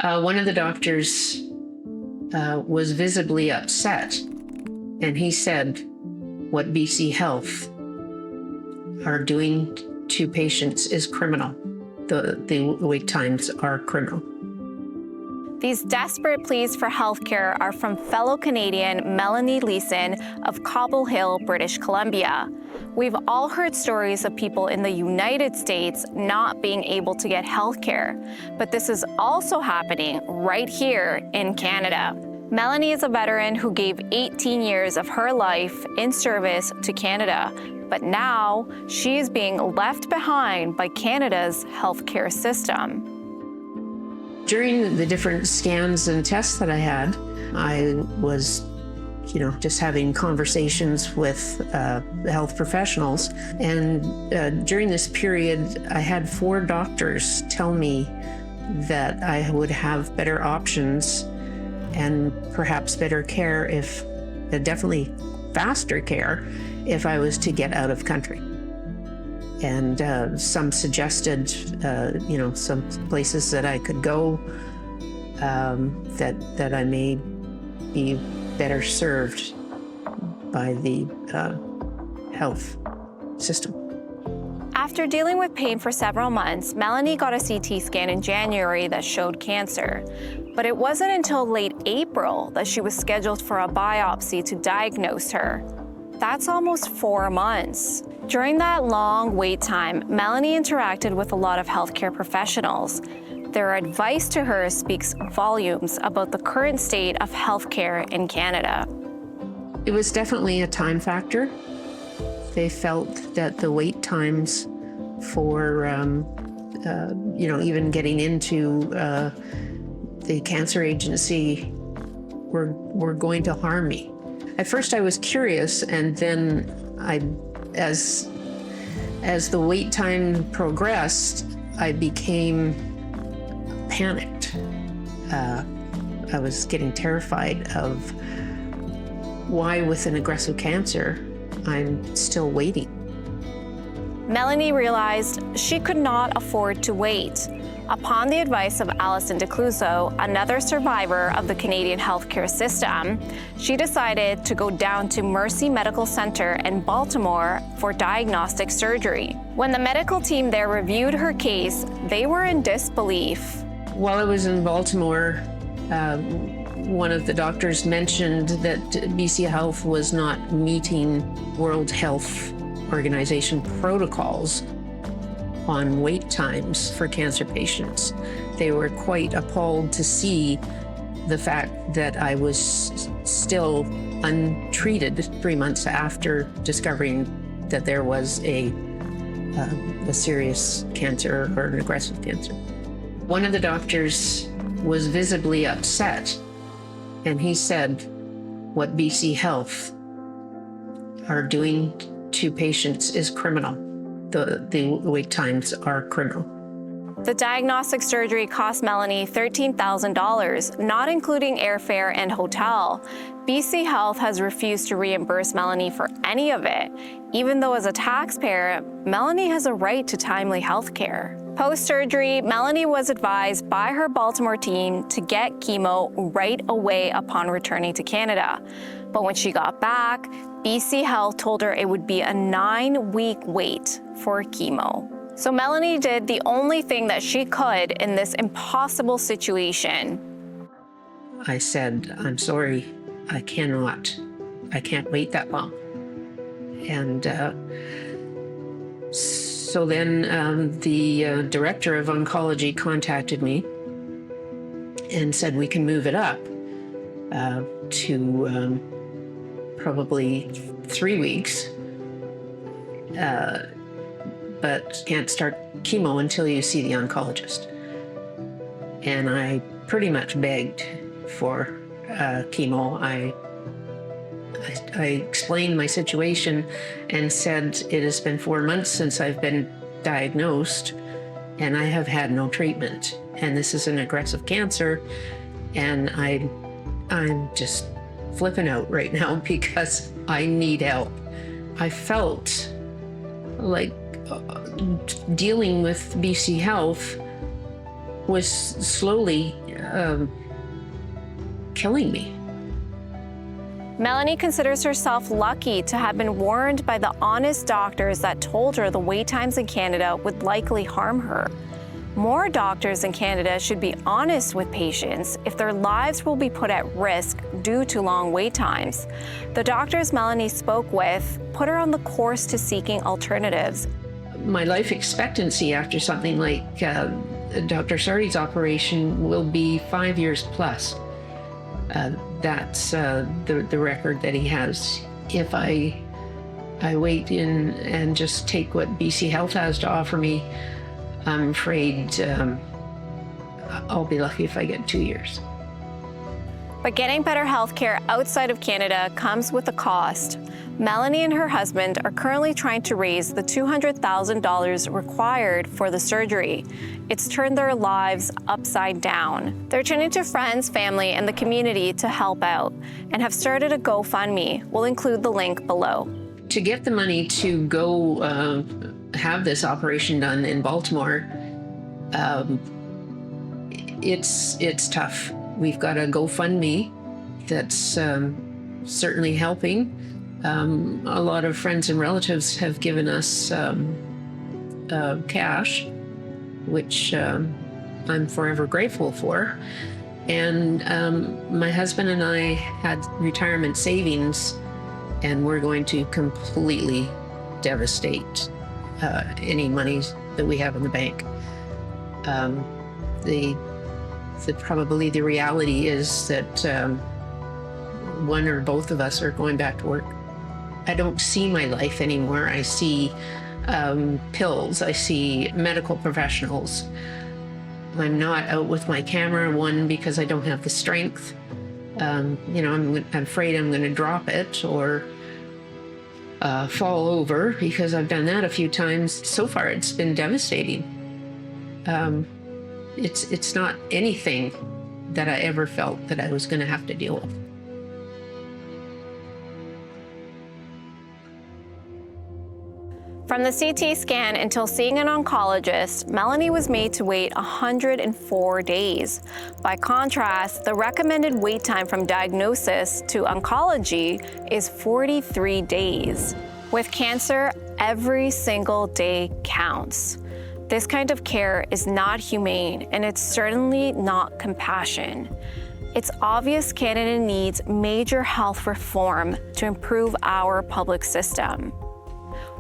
One of the doctors was visibly upset, and he said, "What BC Health are doing to patients is criminal. The wait times are criminal." These desperate pleas for healthcare are from fellow Canadian Melanie Leeson of Cobble Hill, British Columbia. We've all heard stories of people in the United States not being able to get healthcare, but this is also happening right here in Canada. Melanie is a veteran who gave 18 years of her life in service to Canada, but now she is being left behind by Canada's healthcare system. During the different scans and tests that I had, I was, just having conversations with health professionals. And during this period, I had 4 doctors tell me that I would have better options and perhaps better care definitely faster care if I was to get out of country. And some suggested, some places that I could go that I may be better served by the health system. After dealing with pain for several months, Melanie got a CT scan in January that showed cancer. But it wasn't until late April that she was scheduled for a biopsy to diagnose her. That's almost 4 months. During that long wait time, Melanie interacted with a lot of healthcare professionals. Their advice to her speaks volumes about the current state of healthcare in Canada. It was definitely a time factor. They felt that the wait times for, even getting into the cancer agency were going to harm me. At first I was curious, and then as the wait time progressed, I became panicked. I was getting terrified of why, with an aggressive cancer, I'm still waiting. Melanie realized she could not afford to wait. Upon the advice of Alison DeCluso, another survivor of the Canadian healthcare system, she decided to go down to Mercy Medical Center in Baltimore for diagnostic surgery. When the medical team there reviewed her case, they were in disbelief. While I was in Baltimore, one of the doctors mentioned that BC Health was not meeting World Health Organization protocols on wait times for cancer patients. They were quite appalled to see the fact that I was still untreated 3 months after discovering that there was a serious cancer or an aggressive cancer. One of the doctors was visibly upset, and he said, "What BC Health are doing to patients is criminal. The wait times are criminal." The diagnostic surgery cost Melanie $13,000, not including airfare and hotel. BC Health has refused to reimburse Melanie for any of it, even though as a taxpayer, Melanie has a right to timely health care. Post-surgery, Melanie was advised by her Baltimore team to get chemo right away upon returning to Canada. But when she got back, BC Health told her it would be a 9-week wait for chemo. So Melanie did the only thing that she could in this impossible situation. I said, "I'm sorry, I can't wait that long." And so then the director of oncology contacted me and said we can move it up to probably 3 weeks, but can't start chemo until you see the oncologist. And I pretty much begged for chemo. I explained my situation and said it has been 4 months since I've been diagnosed and I have had no treatment. And this is an aggressive cancer, and I'm just flipping out right now because I need help. I felt like dealing with BC Health was slowly killing me. Melanie considers herself lucky to have been warned by the honest doctors that told her the wait times in Canada would likely harm her. More doctors in Canada should be honest with patients if their lives will be put at risk due to long wait times. The doctors Melanie spoke with put her on the course to seeking alternatives. My life expectancy after something like Dr. Sardi's operation will be 5 years plus. That's the record that he has. If I wait in and just take what BC Health has to offer me, I'm afraid I'll be lucky if I get 2 years. But getting better health care outside of Canada comes with a cost. Melanie and her husband are currently trying to raise the $200,000 required for the surgery. It's turned their lives upside down. They're turning to friends, family, and the community to help out and have started a GoFundMe. We'll include the link below. To get the money to go have this operation done in Baltimore, it's tough. We've got a GoFundMe that's certainly helping. A lot of friends and relatives have given us cash, which I'm forever grateful for. And my husband and I had retirement savings, and we're going to completely devastate any money that we have in the bank. Probably the reality is that one or both of us are going back to work. I don't see my life anymore. I see pills. I see medical professionals. I'm not out with my camera, one, because I don't have the strength. I'm afraid I'm going to drop it or fall over, because I've done that a few times. So far, it's been devastating. It's not anything that I ever felt that I was going to have to deal with. From the CT scan until seeing an oncologist, Melanie was made to wait 104 days. By contrast, the recommended wait time from diagnosis to oncology is 43 days. With cancer, every single day counts. This kind of care is not humane, and it's certainly not compassion. It's obvious Canada needs major health reform to improve our public system.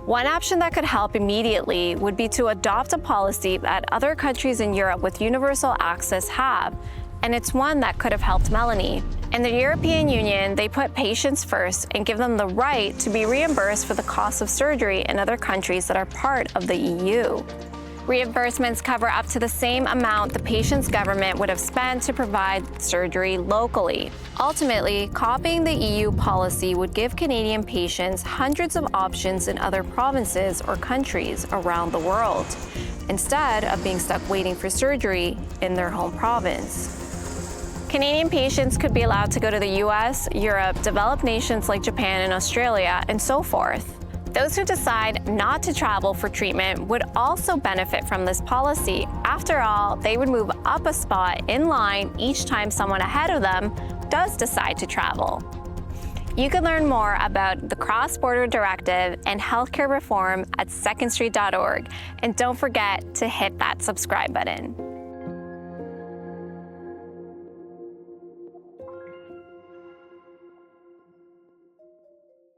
One option that could help immediately would be to adopt a policy that other countries in Europe with universal access have, and it's one that could have helped Melanie. In the European Union, they put patients first and give them the right to be reimbursed for the cost of surgery in other countries that are part of the EU. Reimbursements cover up to the same amount the patient's government would have spent to provide surgery locally. Ultimately, copying the EU policy would give Canadian patients hundreds of options in other provinces or countries around the world, instead of being stuck waiting for surgery in their home province. Canadian patients could be allowed to go to the US, Europe, developed nations like Japan and Australia, and so forth. Those who decide not to travel for treatment would also benefit from this policy. After all, they would move up a spot in line each time someone ahead of them does decide to travel. You can learn more about the Cross-Border Directive and healthcare reform at secondstreet.org. And don't forget to hit that subscribe button.